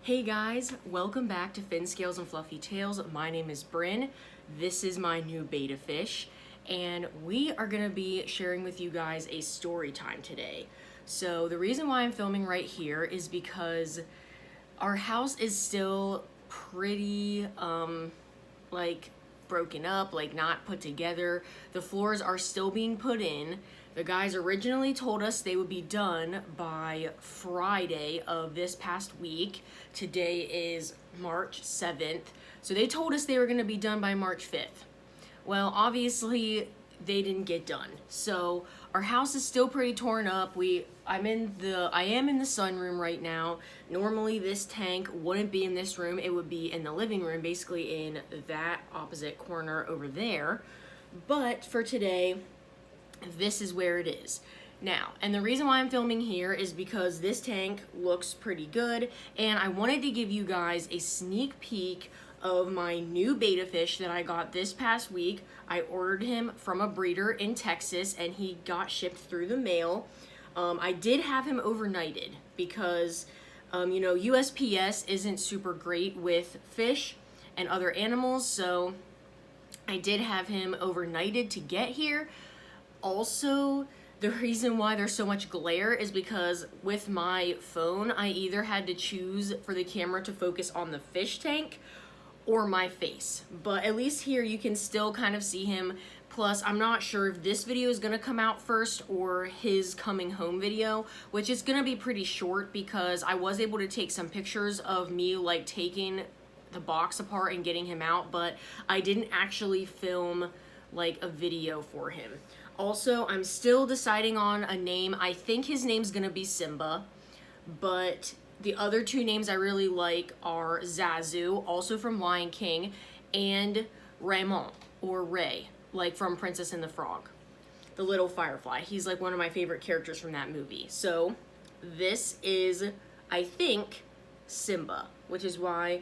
Hey guys, welcome back to Fin Scales and Fluffy Tails. My name is Bryn. This is my new beta fish, and we are gonna be sharing with you guys a story time today. So the reason why I'm filming right here is because our house is still pretty, like broken up, like not put together. The floors are still being put in. The guys originally told us they would be done by Friday of this past week. Today is March 7th. So they told us they were going to be done by March 5th. Well, obviously they didn't get done. So our house is still pretty torn up. I am in the sunroom right now. Normally this tank wouldn't be in this room. It would be in the living room, basically in that opposite corner over there. But for today, this is where it is. Now, and the reason why I'm filming here is because this tank looks pretty good, and I wanted to give you guys a sneak peek of my new beta fish that I got this past week. I ordered him from a breeder in Texas, and he got shipped through the mail. I did have him overnighted because, USPS isn't super great with fish and other animals, so I did have him overnighted to get here. Also, the reason why there's so much glare is because with my phone, I either had to choose for the camera to focus on the fish tank or my face. But at least here you can still kind of see him. Plus, I'm not sure if this video is going to come out first or his coming home video, which is going to be pretty short because I was able to take some pictures of me like taking the box apart and getting him out, but I didn't actually film like a video for him. Also, I'm still deciding on a name. I think his name's gonna be Simba, but the other two names I really like are Zazu, also from Lion King, and Raymond, or Ray, like from Princess and the Frog, the little firefly. He's like one of my favorite characters from that movie. So this is, I think, Simba, which is why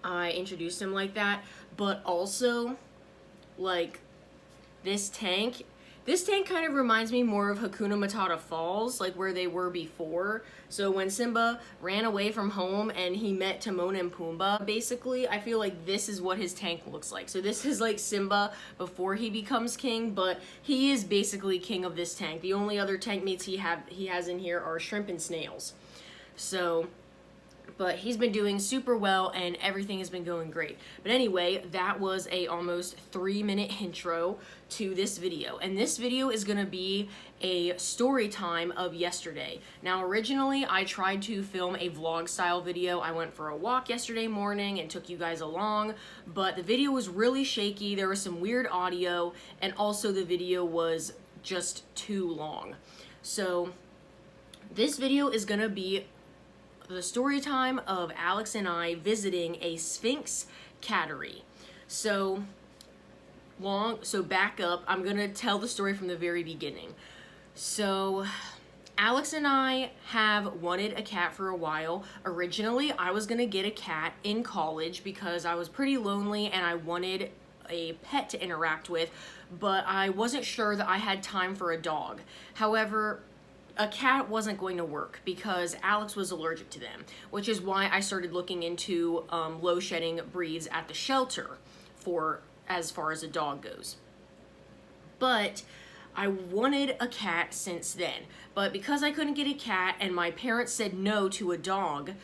I introduced him like that. But also, like, this tank kind of reminds me more of Hakuna Matata Falls, like where they were before. So when Simba ran away from home and he met Timon and Pumbaa, basically, I feel like this is what his tank looks like. So this is like Simba before he becomes king, but he is basically king of this tank. The only other tank mates he has in here are shrimp and snails. So, but he's been doing super well and everything has been going great. But anyway, that was a almost 3-minute intro to this video. And this video is gonna be a story time of yesterday. Now, originally I tried to film a vlog style video. I went for a walk yesterday morning and took you guys along, but the video was really shaky. There was some weird audio, and also the video was just too long. So this video is gonna be the story time of Alex and I visiting a Sphinx cattery. So back up, I'm gonna tell the story from the very beginning. So Alex and I have wanted a cat for a while. Originally, I was gonna get a cat in college because I was pretty lonely and I wanted a pet to interact with, but I wasn't sure that I had time for a dog. However, a cat wasn't going to work because Alex was allergic to them, which is why I started looking into low shedding breeds at the shelter for as far as a dog goes. But I wanted a cat since then, but because I couldn't get a cat and my parents said no to a dog,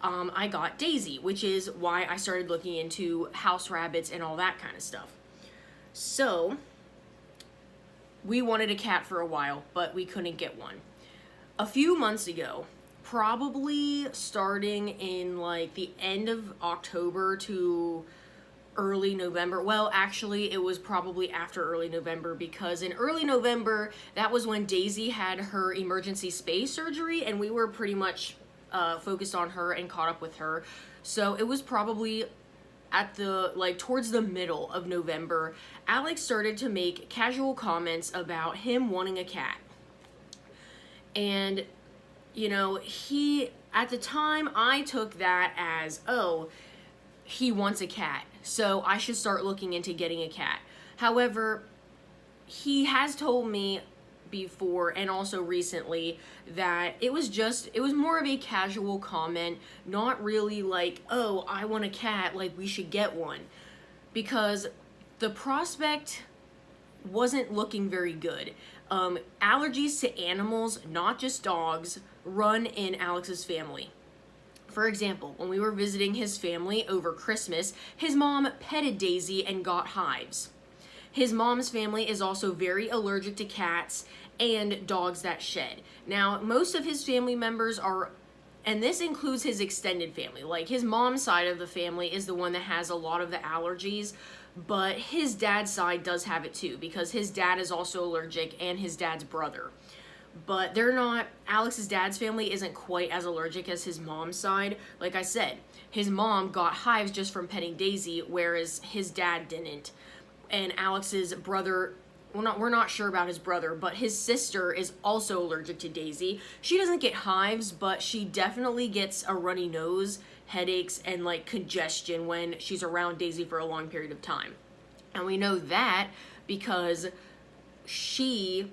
I got Daisy, which is why I started looking into house rabbits and all that kind of stuff. So we wanted a cat for a while, but we couldn't get one. A few months ago, probably starting in like the end of October to early November. Well, actually, it was probably after early November because in early November, that was when Daisy had her emergency space surgery and we were pretty much focused on her and caught up with her. So it was probably at towards the middle of November, Alex started to make casual comments about him wanting a cat. And, at the time, I took that as, oh, he wants a cat, so I should start looking into getting a cat. However, he has told me before and also recently that it was more of a casual comment, not really like, oh, I want a cat, like we should get one, because the prospect wasn't looking very good. Allergies to animals, not just dogs, run in Alex's family. For example, when we were visiting his family over Christmas, his mom petted Daisy and got hives. His mom's family is also very allergic to cats and dogs that shed. Now, most of his family members are, and this includes his extended family, like his mom's side of the family is the one that has a lot of the allergies, but his dad's side does have it too, because his dad is also allergic and his dad's brother. But they're not, Alex's dad's family isn't quite as allergic as his mom's side. Like I said, his mom got hives just from petting Daisy, whereas his dad didn't. And Alex's brother, we're not sure about his brother, but his sister is also allergic to Daisy. She doesn't get hives, but she definitely gets a runny nose, headaches, and like congestion when she's around Daisy for a long period of time. And we know that because she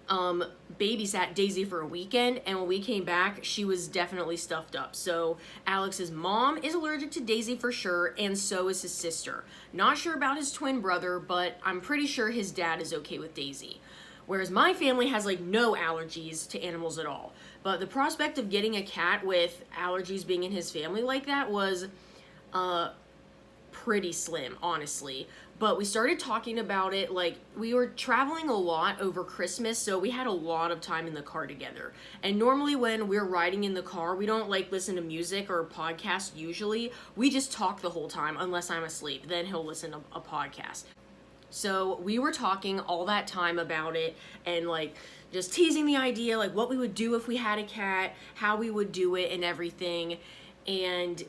babysat Daisy for a weekend, and when we came back, she was definitely stuffed up. So Alex's mom is allergic to Daisy for sure, and so is his sister. Not sure about his twin brother, but I'm pretty sure his dad is okay with Daisy. Whereas my family has like no allergies to animals at all. But the prospect of getting a cat with allergies being in his family like that was pretty slim, honestly. But we started talking about it, like we were traveling a lot over Christmas, so we had a lot of time in the car together. And normally when we're riding in the car, we don't like listen to music or podcasts usually. We just talk the whole time unless I'm asleep. Then he'll listen to a podcast. So we were talking all that time about it and like just teasing the idea, like what we would do if we had a cat, how we would do it and everything. And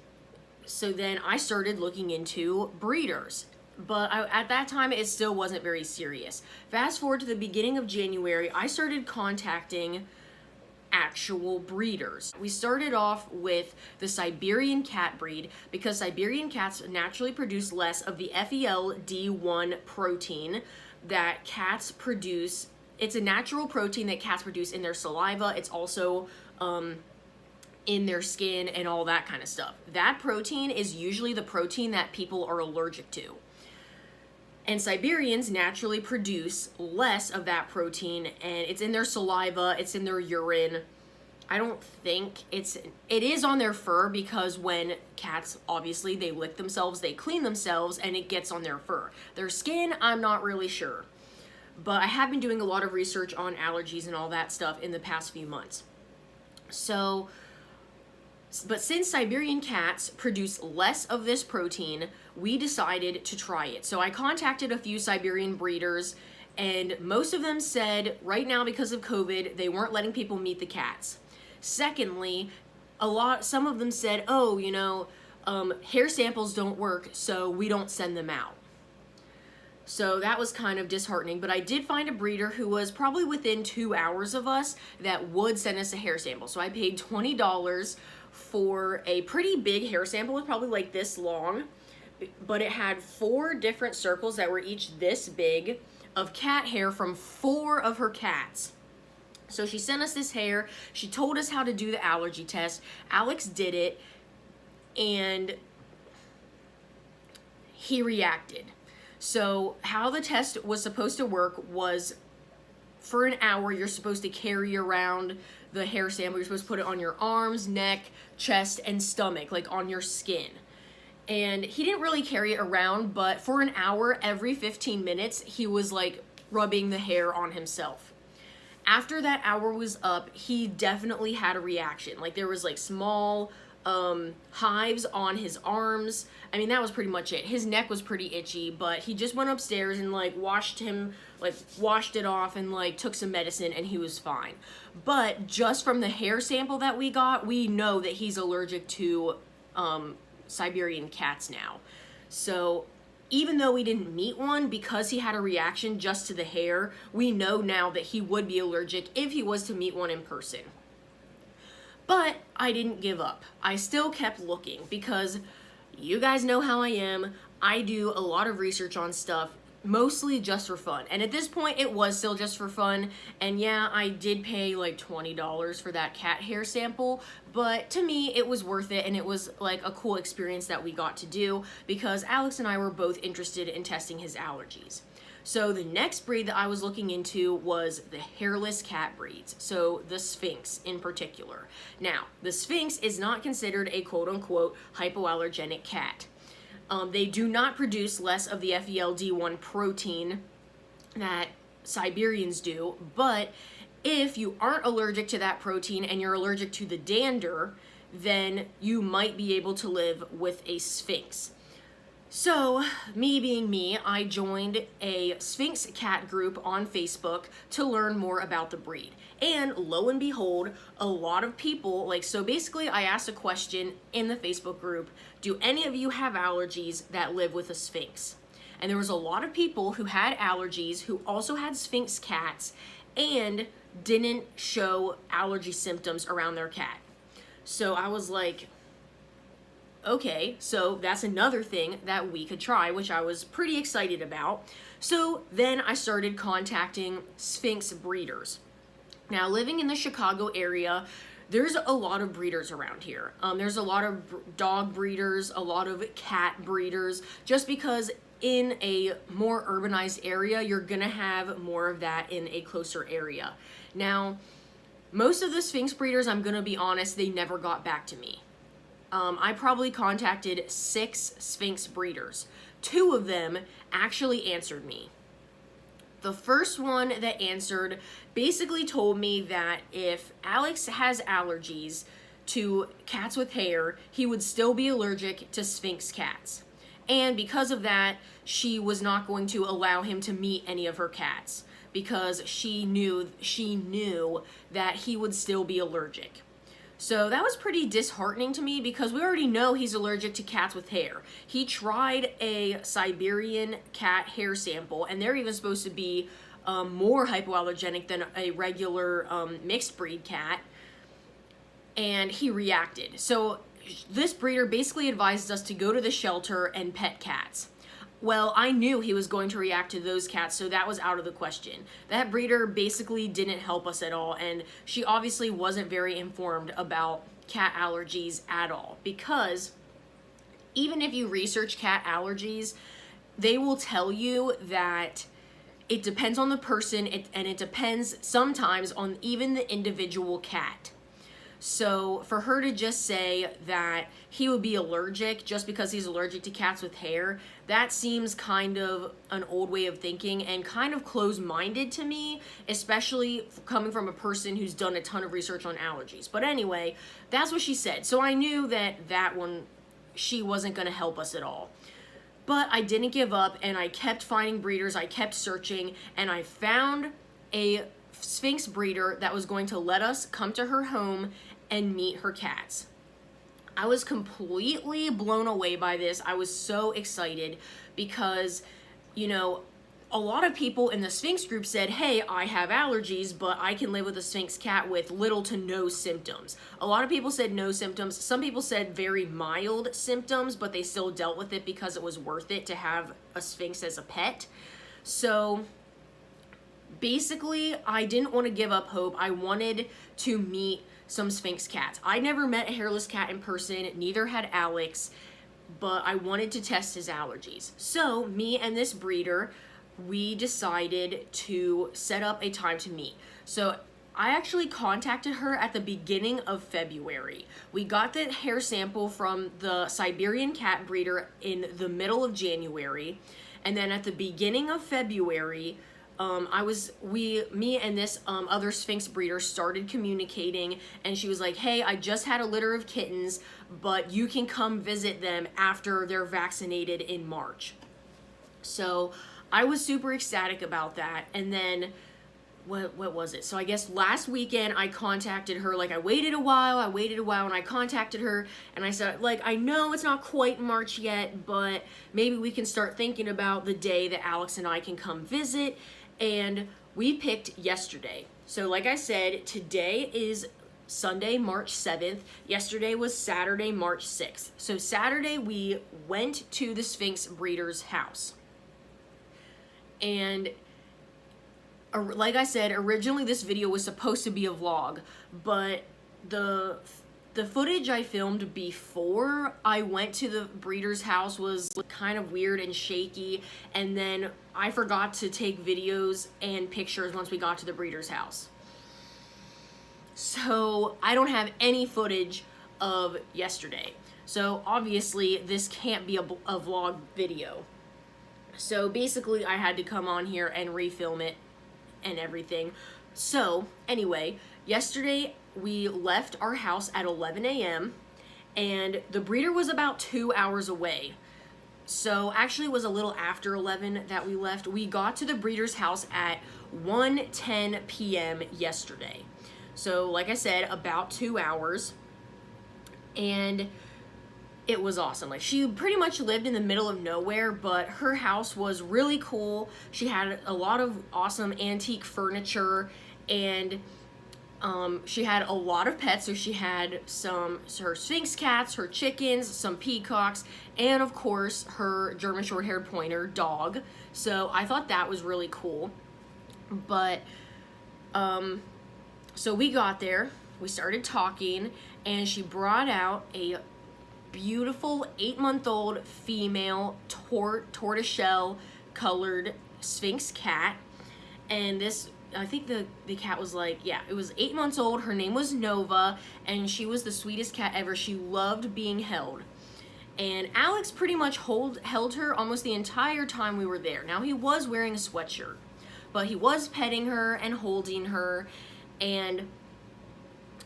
so then I started looking into breeders. But at that time, it still wasn't very serious. Fast forward to the beginning of January, I started contacting actual breeders. We started off with the Siberian cat breed because Siberian cats naturally produce less of the FELD1 protein that cats produce. It's a natural protein that cats produce in their saliva. It's also in their skin and all that kind of stuff. That protein is usually the protein that people are allergic to. And Siberians naturally produce less of that protein, and it's in their saliva, it's in their urine. I don't think it is on their fur, because when cats, obviously, they lick themselves, they clean themselves, and it gets on their fur. Their skin, I'm not really sure. But I have been doing a lot of research on allergies and all that stuff in the past few months. But since Siberian cats produce less of this protein, we decided to try it. So I contacted a few Siberian breeders, and most of them said right now because of COVID, they weren't letting people meet the cats. Secondly, some of them said, oh, hair samples don't work, so we don't send them out. So that was kind of disheartening, but I did find a breeder who was probably within 2 hours of us that would send us a hair sample. So I paid $20 for a pretty big hair sample. It was probably like this long, but it had 4 different circles that were each this big of cat hair from 4 of her cats. So she sent us this hair. She told us how to do the allergy test. Alex did it, and he reacted. So how the test was supposed to work was, for an hour, you're supposed to carry around the hair sample. You're supposed to put it on your arms, neck, chest, and stomach, like on your skin. And he didn't really carry it around, but for an hour, every 15 minutes, he was like rubbing the hair on himself. After that hour was up, he definitely had a reaction. Like there was like small hives on his arms. I mean, that was pretty much it. His neck was pretty itchy, but he just went upstairs and like washed it off and like took some medicine, and he was fine. But just from the hair sample that we got, we know that he's allergic to Siberian cats now. So even though we didn't meet one, because he had a reaction just to the hair, we know now that he would be allergic if he was to meet one in person. But I didn't give up. I still kept looking, because you guys know how I am. I do a lot of research on stuff mostly just for fun. And at this point, it was still just for fun. And yeah, I did pay like $20 for that cat hair sample, but to me, it was worth it. And it was like a cool experience that we got to do because Alex and I were both interested in testing his allergies. So the next breed that I was looking into was the Hairless Cat Breeds, so the Sphynx in particular. Now, the Sphynx is not considered a quote-unquote hypoallergenic cat. They do not produce less of the FELD1 protein that Siberians do, but if you aren't allergic to that protein and you're allergic to the dander, then you might be able to live with a Sphynx. So, me being me, I joined a Sphynx cat group on Facebook to learn more about the breed. And lo and behold, a lot of people, so basically I asked a question in the Facebook group, do any of you have allergies that live with a Sphynx? And there was a lot of people who had allergies who also had Sphynx cats and didn't show allergy symptoms around their cat. So I was like, okay, so that's another thing that we could try, which I was pretty excited about. So then I started contacting Sphynx breeders. Now, living in the Chicago area, there's a lot of breeders around here. There's a lot of dog breeders, a lot of cat breeders, just because in a more urbanized area, you're gonna have more of that in a closer area. Now, most of the Sphynx breeders, I'm gonna be honest, they never got back to me. I probably contacted 6 Sphynx breeders. 2 of them actually answered me. The first one that answered basically told me that if Alex has allergies to cats with hair, he would still be allergic to Sphynx cats. And because of that, she was not going to allow him to meet any of her cats because she knew that he would still be allergic. So that was pretty disheartening to me because we already know he's allergic to cats with hair. He tried a Siberian cat hair sample, and they're even supposed to be more hypoallergenic than a regular mixed breed cat, and he reacted. So this breeder basically advised us to go to the shelter and pet cats. Well, I knew he was going to react to those cats, so that was out of the question. That breeder basically didn't help us at all, and she obviously wasn't very informed about cat allergies at all, because even if you research cat allergies, they will tell you that it depends on the person, and it depends sometimes on even the individual cat. So for her to just say that he would be allergic just because he's allergic to cats with hair, that seems kind of an old way of thinking and kind of closed-minded to me, especially coming from a person who's done a ton of research on allergies. But anyway, that's what she said. So I knew that one, she wasn't going to help us at all. But I didn't give up, and I kept finding breeders, I kept searching, and I found a Sphynx breeder that was going to let us come to her home and meet her cats. I was completely blown away by this. I was so excited because, a lot of people in the Sphynx group said, hey, I have allergies, but I can live with a Sphynx cat with little to no symptoms. A lot of people said no symptoms. Some people said very mild symptoms, but they still dealt with it because it was worth it to have a Sphynx as a pet. So basically, I didn't want to give up hope. I wanted to meet some Sphynx cats. I never met a hairless cat in person, neither had Alex, but I wanted to test his allergies. So me and this breeder, we decided to set up a time to meet. So I actually contacted her at the beginning of February. We got the hair sample from the Siberian cat breeder in the middle of January, and then at the beginning of February, me and this other Sphynx breeder started communicating, and she was like, hey, I just had a litter of kittens, but you can come visit them after they're vaccinated in March. So I was super ecstatic about that. And then what was it? So I guess last weekend I contacted her. I waited a while, and I contacted her, and I said, I know it's not quite March yet, but maybe we can start thinking about the day that Alex and I can come visit. And we picked yesterday. So like I said, today is Sunday, March 7th. Yesterday was Saturday, March 6th. So Saturday we went to the Sphynx breeder's house. And like I said, originally this video was supposed to be a vlog, but the footage I filmed before I went to the breeder's house was kind of weird and shaky, and then I forgot to take videos and pictures once we got to the breeder's house. So I don't have any footage of yesterday. So obviously this can't be a vlog video. So basically I had to come on here and refilm it and everything. So anyway, yesterday we left our house at 11 a.m. and the breeder was about 2 hours away. So actually it was a little after 11 that we left. We got to the breeder's house at 1:10 p.m. yesterday. So like I said, about 2 hours. And it was awesome. Like, she pretty much lived in the middle of nowhere, but her house was really cool. She had a lot of awesome antique furniture, and she had a lot of pets. So she had her Sphynx cats, her chickens, some peacocks, and of course her German short-haired pointer dog. So I thought that was really cool. But so we got there, we started talking, and she brought out a beautiful 8-month-old female tortoiseshell colored Sphynx cat. And this, I think the cat was like, yeah, it was 8 months old. Her name was Nova, and she was the sweetest cat ever. She loved being held. And Alex pretty much held her almost the entire time we were there. Now, he was wearing a sweatshirt, but he was petting her and holding her, and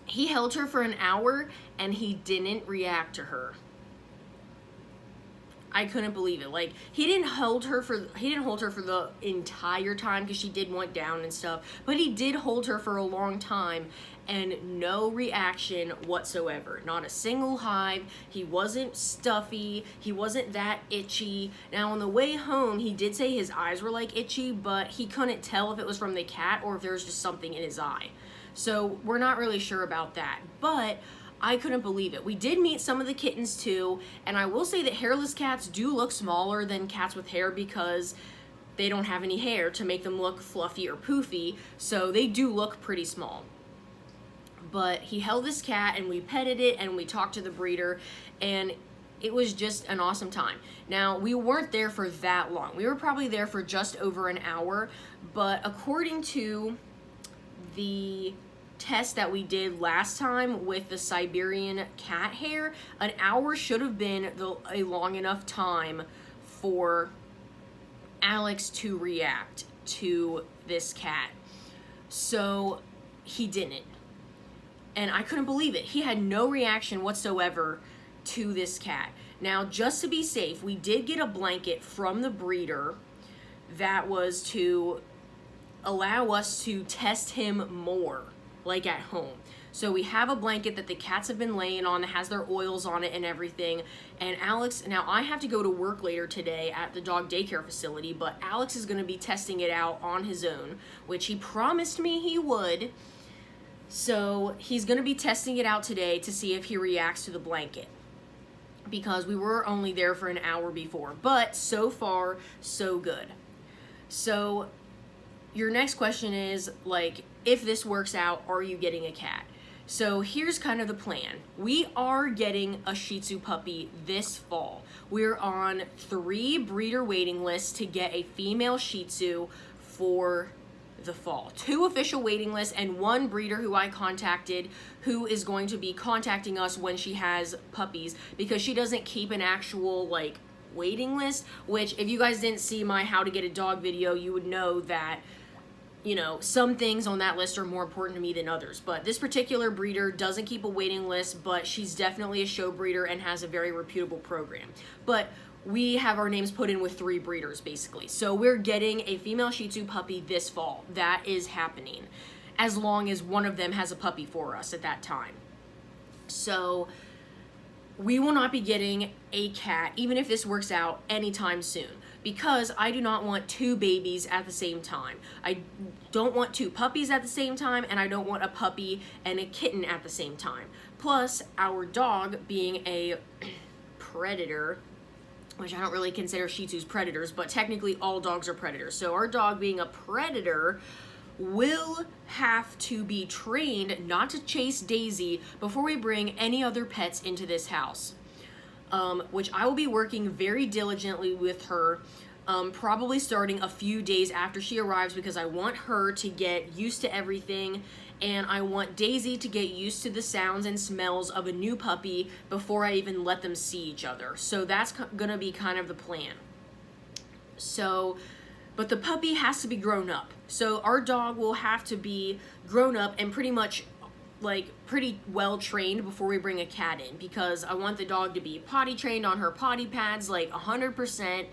he held her for an hour and he didn't react to her. I couldn't believe it. Like, he didn't hold her for the entire time because she did want down and stuff, but he did hold her for a long time and no reaction whatsoever. Not a single hive. He wasn't stuffy. He wasn't that itchy. Now, on the way home, he did say his eyes were like itchy, but he couldn't tell if it was from the cat or if there was just something in his eye. So we're not really sure about that, but I couldn't believe it. We did meet some of the kittens too, and I will say that hairless cats do look smaller than cats with hair because they don't have any hair to make them look fluffy or poofy, so they do look pretty small. But he held this cat and we petted it and we talked to the breeder, and it was just an awesome time. Now, we weren't there for that long. We were probably there for just over an hour, but according to the test that we did last time with the Siberian cat hair, an hour should have been a long enough time for Alex to react to this cat. So he didn't. And I couldn't believe it. He had no reaction whatsoever to this cat. Now, just to be safe, we did get a blanket from the breeder that was to allow us to test him more, like at home. So we have a blanket that the cats have been laying on that has their oils on it and everything. And Alex, now I have to go to work later today at the dog daycare facility, but Alex is going to be testing it out on his own, which he promised me he would. So he's going to be testing it out today to see if he reacts to the blanket, because we were only there for an hour before. But so far, so good. So your next question is, like, if this works out, are you getting a cat? So here's kind of the plan. We are getting a Shih Tzu puppy this fall. We're on 3 breeder waiting lists to get a female Shih Tzu for the fall. 2 official waiting lists and 1 breeder who I contacted who is going to be contacting us when she has puppies, because she doesn't keep an actual, like, waiting list, which if you guys didn't see my how to get a dog video, you would know that, you know, some things on that list are more important to me than others. But this particular breeder doesn't keep a waiting list, but she's definitely a show breeder and has a very reputable program. But we have our names put in with 3 breeders, basically. So we're getting a female Shih Tzu puppy this fall. That is happening, as long as one of them has a puppy for us at that time. So we will not be getting a cat, even if this works out, anytime soon, because I do not want 2 babies at the same time. I don't want 2 puppies at the same time, and I don't want a puppy and a kitten at the same time. Plus, our dog, being a predator, which I don't really consider Shih Tzus predators, but technically all dogs are predators. So our dog being a predator will have to be trained not to chase Daisy before we bring any other pets into this house, which I will be working very diligently with her, probably starting a few days after she arrives, because I want her to get used to everything, and I want Daisy to get used to the sounds and smells of a new puppy before I even let them see each other. So that's gonna be kind of the plan. So, but the puppy has to be grown up. So our dog will have to be grown up and pretty much like pretty well trained before we bring a cat in, because I want the dog to be potty trained on her potty pads like 100%,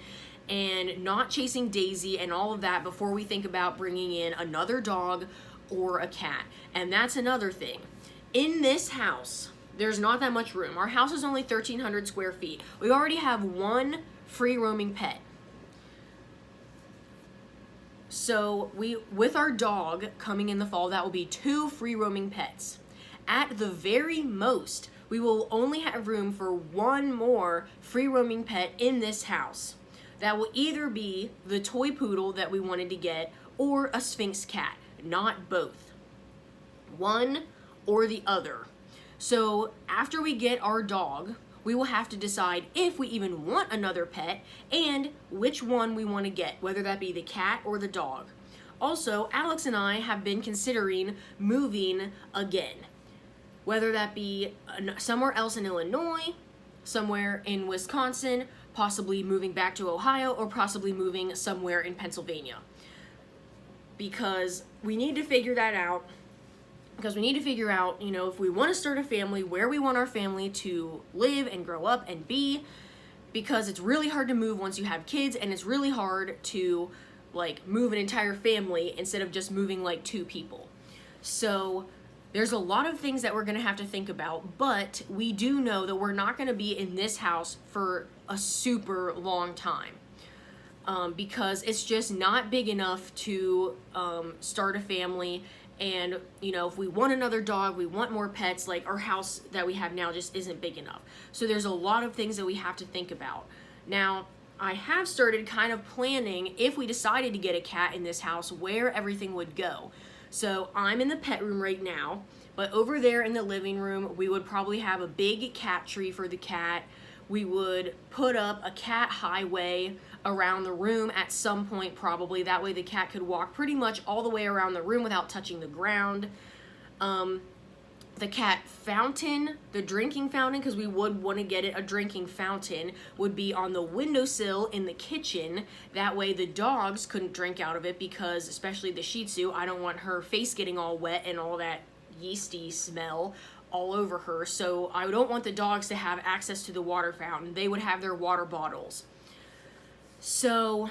and not chasing Daisy and all of that before we think about bringing in another dog or a cat. And that's another thing. In this house, there's not that much room. Our house is only 1,300 square feet. We already have one free roaming pet. So with our dog coming in the fall, that will be 2 free roaming pets. At the very most, we will only have room for 1 more free roaming pet in this house. That will either be the toy poodle that we wanted to get or a Sphynx cat, not both. One or the other. So after we get our dog, we will have to decide if we even want another pet and which one we want to get, whether that be the cat or the dog. Also, Alex and I have been considering moving again, whether that be somewhere else in Illinois, somewhere in Wisconsin, possibly moving back to Ohio, or possibly moving somewhere in Pennsylvania. Because we need to figure that out. Because we need to figure out, you know, if we want to start a family, where we want our family to live and grow up and be. Because it's really hard to move once you have kids, and it's really hard to, like, move an entire family instead of just moving, like, 2 people. So there's a lot of things that we're going to have to think about, but we do know that we're not going to be in this house for a super long time. Because it's just not big enough to start a family. And, you know, if we want another dog, we want more pets, like our house that we have now just isn't big enough. So there's a lot of things that we have to think about. Now, I have started kind of planning, if we decided to get a cat in this house, where everything would go. So I'm in the pet room right now, but over there in the living room, we would probably have a big cat tree for the cat. We would put up a cat highway around the room at some point, probably. That way the cat could walk pretty much all the way around the room without touching the ground. The cat fountain, the drinking fountain, because we would want to get it a drinking fountain, would be on the windowsill in the kitchen. That way the dogs couldn't drink out of it, because especially the Shih Tzu, I don't want her face getting all wet and all that yeasty smell all over her. So I don't want the dogs to have access to the water fountain. They would have their water bottles. So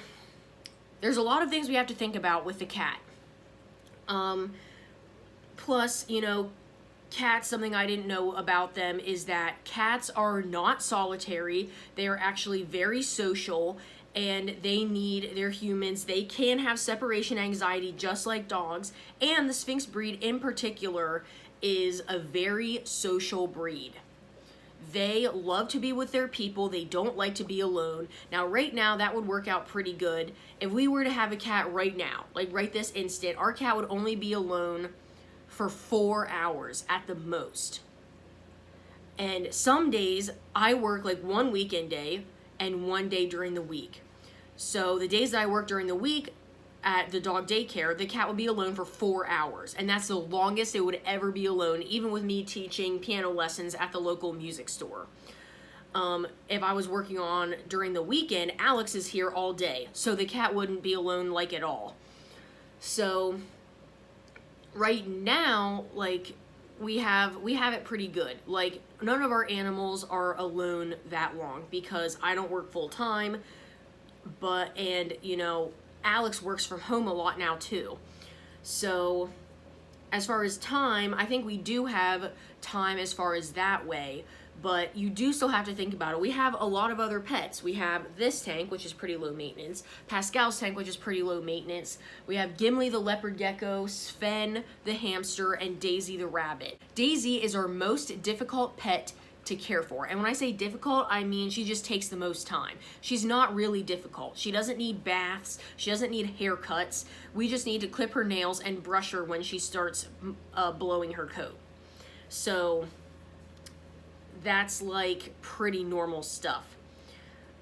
there's a lot of things we have to think about with the cat. Plus, you know, cats, something I didn't know about them is that cats are not solitary. They are actually very social, and they need their humans. They can have separation anxiety just like dogs, and the Sphynx breed in particular is a very social breed. They love to be with their people. They don't like to be alone. Now, right now, that would work out pretty good. If we were to have a cat right now, like right this instant, our cat would only be alone for 4 hours at the most. And some days, I work like 1 weekend day and 1 day during the week. So the days that I work during the week at the dog daycare, the cat would be alone for 4 hours. And that's the longest it would ever be alone, even with me teaching piano lessons at the local music store. If I was working on during the weekend, Alex is here all day. So the cat wouldn't be alone like at all. So right now, like, we have it pretty good. Like, none of our animals are alone that long because I don't work full time, and you know, Alex works from home a lot now too. So as far as time, I think we do have time as far as that way, but you do still have to think about it. We have a lot of other pets. We have this tank, which is pretty low maintenance, Pascal's tank, which is pretty low maintenance. We have Gimli the leopard gecko, Sven the hamster, and Daisy the rabbit. Daisy is our most difficult pet to care for. And when I say difficult, I mean she just takes the most time. She's not really difficult. She doesn't need baths. She doesn't need haircuts. We just need to clip her nails and brush her when she starts blowing her coat. So that's like pretty normal stuff.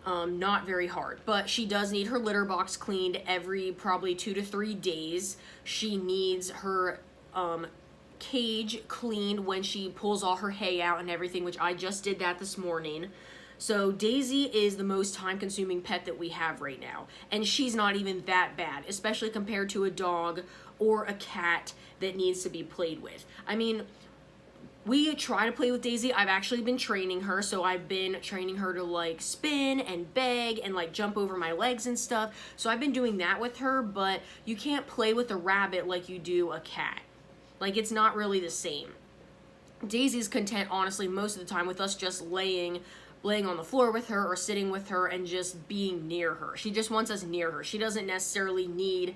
Not very hard, but she does need her litter box cleaned every probably 2 to 3 days. She needs her cage cleaned when she pulls all her hay out and everything, which I just did that this morning. So Daisy is the most time-consuming pet that we have right now, and she's not even that bad, especially compared to a dog or a cat that needs to be played with. I mean, we try to play with Daisy. I've actually been training her, so I've been training her to like spin and beg and like jump over my legs and stuff. So I've been doing that with her, but you can't play with a rabbit like you do a cat. Like, it's not really the same. Daisy's content, honestly, most of the time with us just laying on the floor with her or sitting with her and just being near her. She just wants us near her. She doesn't necessarily need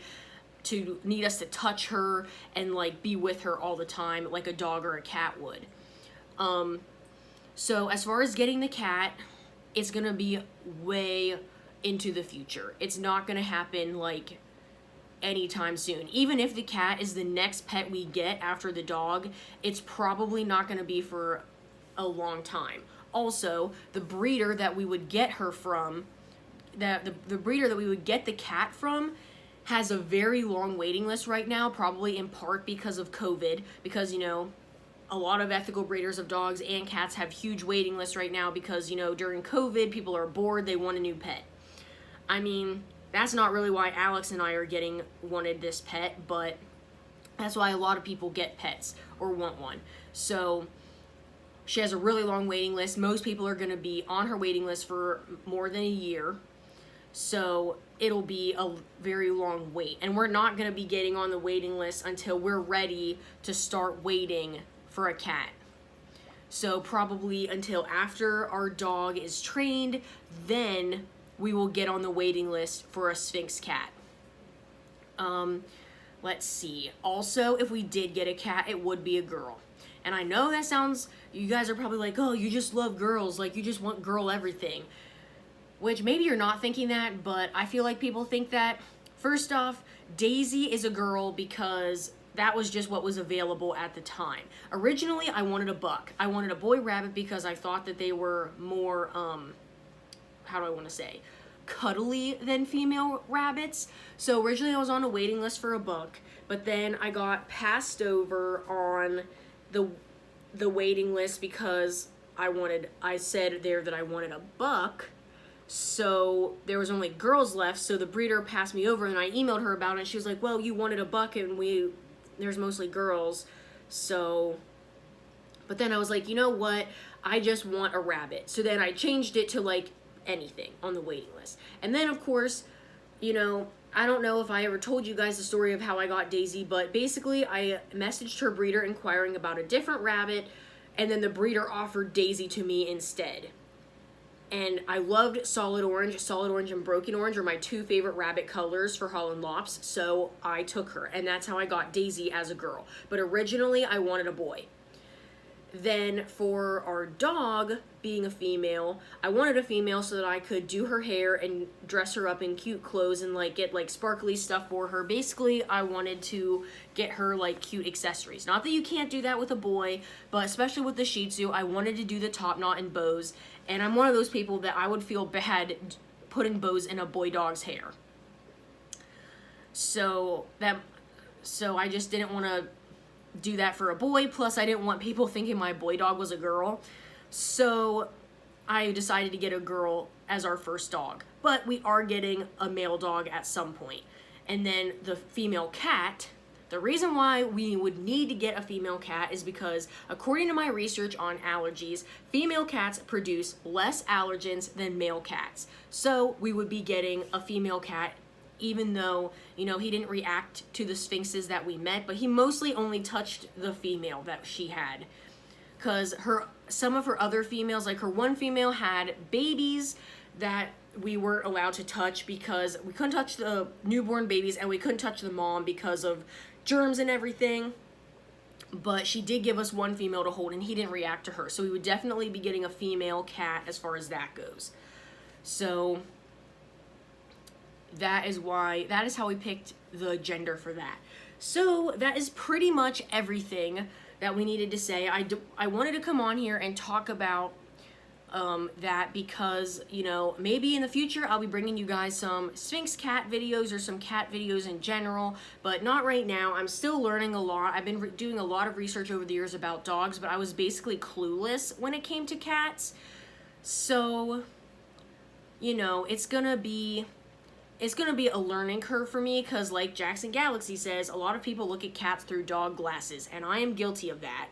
us to touch her and like be with her all the time like a dog or a cat would. So as far as getting the cat, it's gonna be way into the future. It's not gonna happen like anytime soon. Even if the cat is the next pet we get after the dog, it's probably not going to be for a long time. Also, the breeder that we would get her from, the breeder that we would get the cat from has a very long waiting list right now, probably in part because of COVID, because, you know, a lot of ethical breeders of dogs and cats have huge waiting lists right now because, you know, during COVID, people are bored, they want a new pet. I mean, that's not really why Alex and I are wanted this pet, but that's why a lot of people get pets or want one. So she has a really long waiting list. Most people are going to be on her waiting list for more than a year. So it'll be a very long wait. And we're not going to be getting on the waiting list until we're ready to start waiting for a cat. So probably until after our dog is trained, then we will get on the waiting list for a Sphynx cat. Let's see. Also, if we did get a cat, it would be a girl. And I know that sounds, you guys are probably like, oh, you just love girls, like you just want girl everything. Which maybe you're not thinking that, but I feel like people think that. First off, Daisy is a girl because that was just what was available at the time. Originally, I wanted a buck. I wanted a boy rabbit because I thought that they were more, how do I want to say, cuddly than female rabbits. So originally I was on a waiting list for a buck, but then I got passed over on the waiting list because I said there that I wanted a buck. So there was only girls left, so the breeder passed me over and I emailed her about it and she was like, well, you wanted a buck and there's mostly girls. So, but then I was like, you know what? I just want a rabbit. So then I changed it to like anything on the waiting list. And then of course, you know, I don't know if I ever told you guys the story of how I got Daisy, but basically I messaged her breeder inquiring about a different rabbit, and then the breeder offered Daisy to me instead. And I loved solid orange. Solid orange and broken orange are my two favorite rabbit colors for Holland Lops, so I took her, and that's how I got Daisy as a girl. But originally I wanted a boy. Then for our dog being a female, I wanted a female so that I could do her hair and dress her up in cute clothes and like get like sparkly stuff for her. Basically, I wanted to get her like cute accessories. Not that you can't do that with a boy, but especially with the Shih Tzu, I wanted to do the top knot and bows. And I'm one of those people that I would feel bad putting bows in a boy dog's hair. So I just didn't want to do that for a boy, plus I didn't want people thinking my boy dog was a girl, so I decided to get a girl as our first dog. But we are getting a male dog at some point. And then the female cat, the reason why we would need to get a female cat is because according to my research on allergies, female cats produce less allergens than male cats. So we would be getting a female cat, even though, you know, he didn't react to the Sphinxes that we met, but he mostly only touched the female that she had. Because some of her other females, like her one female had babies that we weren't allowed to touch because we couldn't touch the newborn babies and we couldn't touch the mom because of germs and everything. but she did give us one female to hold, and he didn't react to her. So we would definitely be getting a female cat as far as that goes. So that is how we picked the gender for that. So that is pretty much everything that we needed to say. I wanted to come on here and talk about that because, you know, maybe in the future I'll be bringing you guys some Sphynx cat videos or some cat videos in general, but not right now. I'm still learning a lot. I've been doing a lot of research over the years about dogs, but I was basically clueless when it came to cats. So, you know, it's gonna be a learning curve for me because, like Jackson Galaxy says, a lot of people look at cats through dog glasses, and I am guilty of that.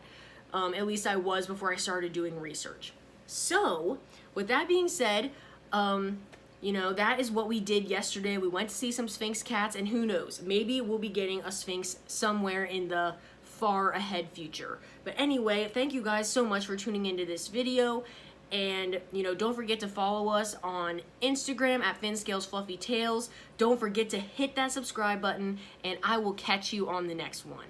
At least I was before I started doing research. So, with that being said, you know, that is what we did yesterday. We went to see some Sphynx cats, and who knows, maybe we'll be getting a Sphinx somewhere in the far ahead future. But anyway, thank you guys so much for tuning into this video. And, you know, don't forget to follow us on Instagram at FinnScalesFluffyTales. Don't forget to hit that subscribe button, and I will catch you on the next one.